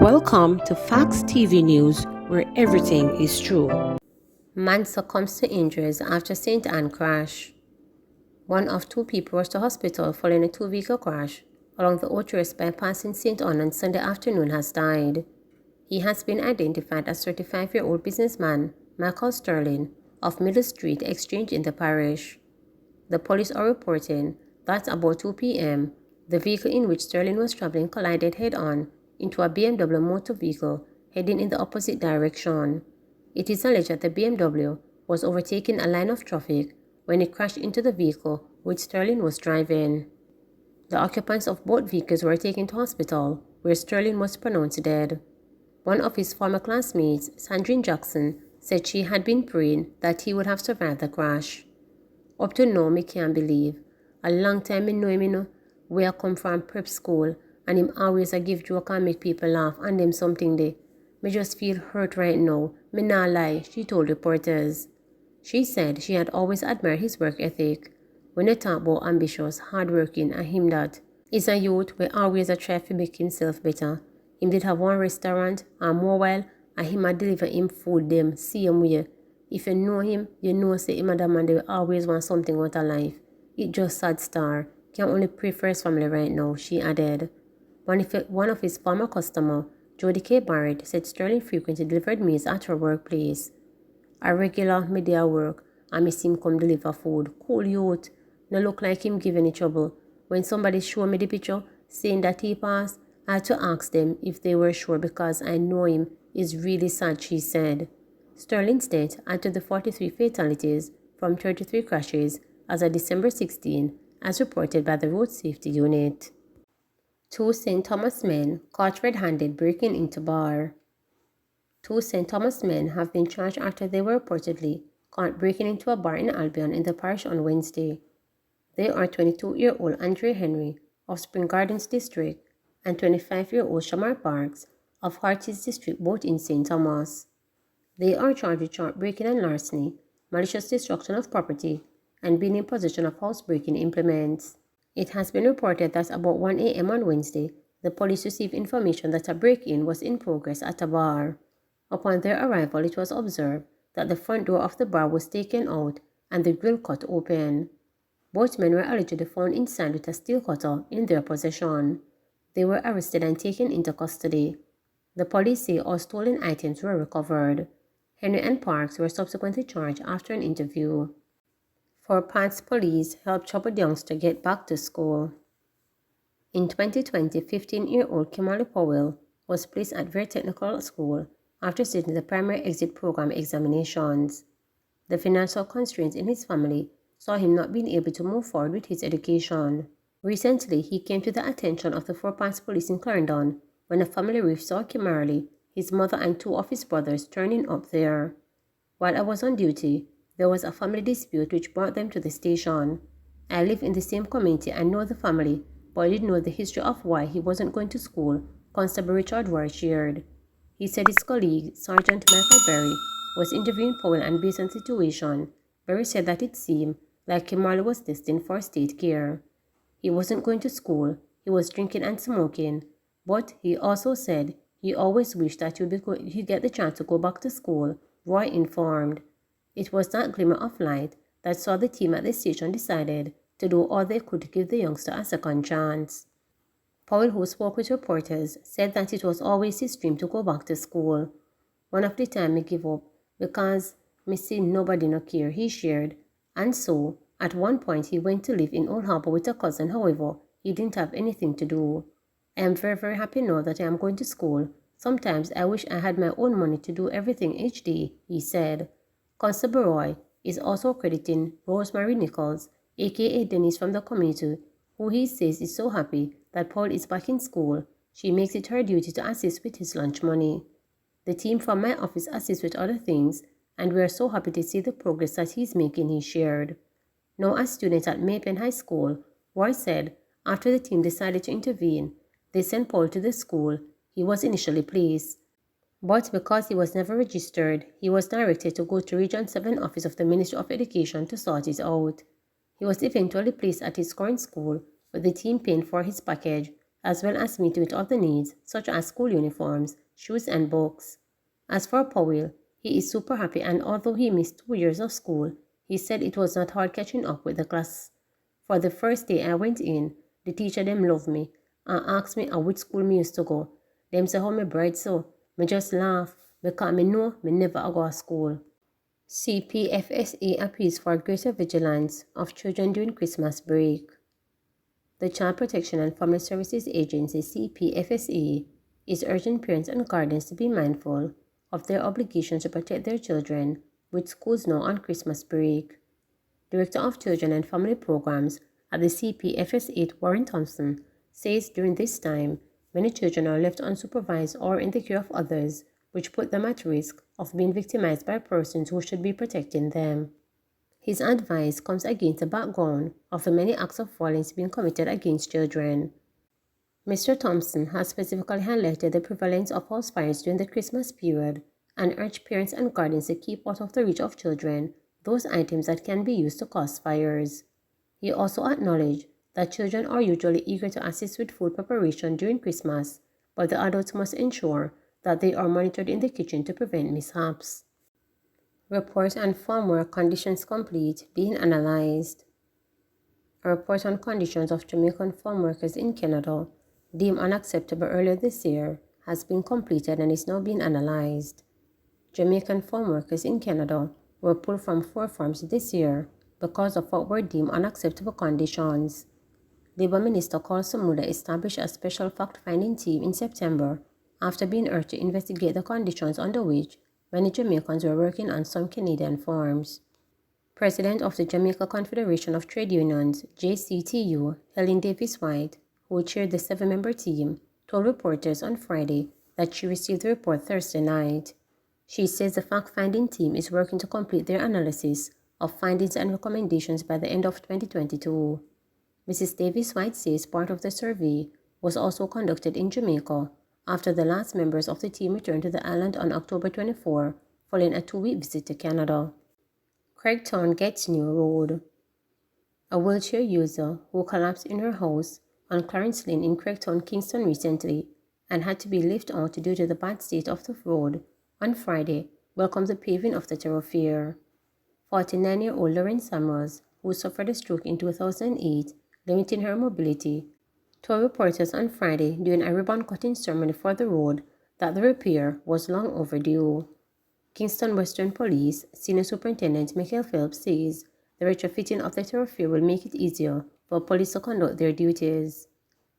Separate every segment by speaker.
Speaker 1: Welcome to Facts TV News, where everything is true.
Speaker 2: Man succumbs to injuries after St. Anne crash. One of two people rushed to hospital following a two-vehicle crash along the Ocherous bypass in St. Anne on Sunday afternoon has died. He has been identified as 35-year-old businessman Michael Sterling of Middle Street Exchange in the parish. The police are reporting that about 2 p.m., the vehicle in which Sterling was traveling collided head-on into a BMW motor vehicle heading in the opposite direction. It is alleged that the BMW was overtaking a line of traffic when it crashed into the vehicle which Sterling was driving. The occupants of both vehicles were taken to hospital, where Sterling was pronounced dead. One of his former classmates, Sandrine Jackson, said she had been praying that he would have survived the crash. Up to now, me can't believe. A long time me know him, where I come from prep school, and him always a give joke and make people laugh, and them something they. Me just feel hurt right now. Me nah lie, she told reporters. She said she had always admired his work ethic. When they talk about ambitious, hardworking, and him that is a youth where always a try to make himself better. Him did have one restaurant, and more while, and him a deliver him food them same way. If you know him, you know say him and that man they will always want something out of life. It just sad star. Can only pray for his family right now, she added. One of his former customers, Jody K. Barrett, said Sterling frequently delivered meals at her workplace. A regular midday work, and miss him come deliver food. Cool youth. No look like him giving any trouble. When somebody showed me the picture, saying that he passed, I had to ask them if they were sure because I know him. Is really sad, she said. Sterling's death added to the 43 fatalities from 33 crashes as of December 16, as reported by the Road Safety Unit. Two St. Thomas men caught red-handed breaking into bar. Two St. Thomas men have been charged after they were reportedly caught breaking into a bar in Albion in the parish on Wednesday. They are 22-year-old Andre Henry of Spring Gardens District and 25-year-old Shamar Parks of Hearties District, both in St. Thomas. They are charged with short breaking and larceny, malicious destruction of property, and being in possession of housebreaking implements. It has been reported that about 1 a.m. on Wednesday, the police received information that a break-in was in progress at a bar. Upon their arrival, it was observed that the front door of the bar was taken out and the grill cut open. Both men were allegedly found inside with a steel cutter in their possession. They were arrested and taken into custody. The police say all stolen items were recovered. Henry and Parks were subsequently charged after an interview. Fort Potts police helped troubled youngster get back to school. In 2020, 15-year-old Kimberly Powell was placed at Vere Technical School after sitting the primary exit program examinations. The financial constraints in his family saw him not being able to move forward with his education. Recently, he came to the attention of the Fort Potts police in Clarendon when a family reef saw Kimberly, his mother and two of his brothers turning up there. While I was on duty, there was a family dispute which brought them to the station. I live in the same community and know the family, but I didn't know the history of why he wasn't going to school, Constable Richard Ward shared. He said his colleague, Sergeant Michael Berry, was interviewing Powell, and based on the situation, Berry said that it seemed like Kimberly was destined for state care. He wasn't going to school, he was drinking and smoking, but he also said he always wished that he'd get the chance to go back to school, Roy informed. It was that glimmer of light that saw the team at the station decided to do all they could to give the youngster a second chance. Powell, who spoke with reporters, said that it was always his dream to go back to school. One of the time me give up because me see nobody no care, he shared, and so at one point he went to live in Old Harbour with a cousin. However, he didn't have anything to do. I am very, very happy now that I am going to school. Sometimes I wish I had my own money to do everything each day, he said. Constable Roy is also crediting Rosemary Nichols, aka Denise from the community, who he says is so happy that Paul is back in school. She makes it her duty to assist with his lunch money. The team from my office assists with other things, and we are so happy to see the progress that he's making, he shared. Now a student at Maypen High School, Roy said after the team decided to intervene, they sent Paul to the school he was initially placed. But because he was never registered, he was directed to go to Region 7 office of the Ministry of Education to sort it out. He was eventually placed at his current school, with the team paying for his package as well as meet with other needs such as school uniforms, shoes, and books. As for Powell, he is super happy, and although he missed 2 years of school, he said it was not hard catching up with the class. For the first day I went in, the teacher them love me and asked me which school me used to go. Them say how me bright so. Me just laugh because me know me never go to school. CPFSE appeals for greater vigilance of children during Christmas break. The Child Protection and Family Services Agency CPFSE is urging parents and guardians to be mindful of their obligations to protect their children with schools now on Christmas break. Director of Children and Family Programs at the CPFSE, Warren Thompson, says during this time, many children are left unsupervised or in the care of others, which put them at risk of being victimized by persons who should be protecting them. His advice comes against the background of the many acts of violence being committed against children. Mr. Thompson has specifically highlighted the prevalence of house fires during the Christmas period and urged parents and guardians to keep out of the reach of children those items that can be used to cause fires. He also acknowledged that children are usually eager to assist with food preparation during Christmas, but the adults must ensure that they are monitored in the kitchen to prevent mishaps. Report on farm work conditions complete being analyzed. A report on conditions of Jamaican farm workers in Canada, deemed unacceptable earlier this year, has been completed and is now being analyzed. Jamaican farm workers in Canada were pulled from 4 farms this year because of what were deemed unacceptable conditions. Labour Minister Carl Samuda established a special fact-finding team in September after being urged to investigate the conditions under which many Jamaicans were working on some Canadian farms. President of the Jamaica Confederation of Trade Unions, JCTU, Helen Davis White, who chaired the 7-member team, told reporters on Friday that she received the report Thursday night. She says the fact-finding team is working to complete their analysis of findings and recommendations by the end of 2022. Mrs. Davis White says part of the survey was also conducted in Jamaica after the last members of the team returned to the island on October 24, following a 2-week visit to Canada. Craigtown gets new road. A wheelchair user who collapsed in her house on Clarence Lane in Craigtown, Kingston recently and had to be lifted out due to the bad state of the road, on Friday welcomed the paving of the thoroughfare. 49-year-old Lauren Samuels, who suffered a stroke in 2008, limiting her mobility, told reporters on Friday during a ribbon-cutting ceremony for the road that the repair was long overdue. Kingston Western Police Senior Superintendent Michael Phelps says the retrofitting of the thoroughfare will make it easier for police to conduct their duties.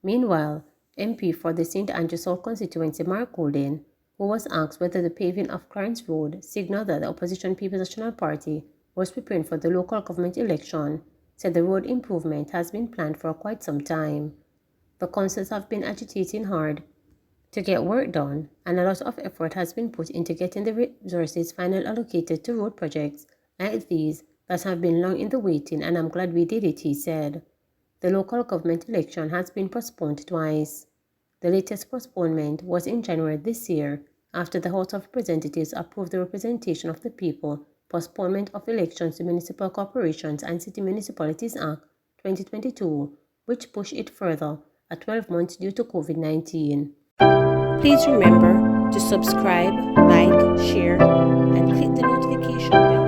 Speaker 2: Meanwhile, MP for the St. Andrew South constituency Mark Golden, who was asked whether the paving of Clarence Road signaled that the opposition People's National Party was preparing for the local government election, said the road improvement has been planned for quite some time. The councils have been agitating hard to get work done, and a lot of effort has been put into getting the resources finally allocated to road projects like these that have been long in the waiting, and I'm glad we did it, he said. The local government election has been postponed twice. The latest postponement was in January this year after the House of Representatives approved the Representation of the People Postponement of Elections to Municipal Corporations and City Municipalities Act 2022, which pushed it further at 12 months due to COVID-19.
Speaker 1: Please remember to subscribe, like, share, and click the notification bell.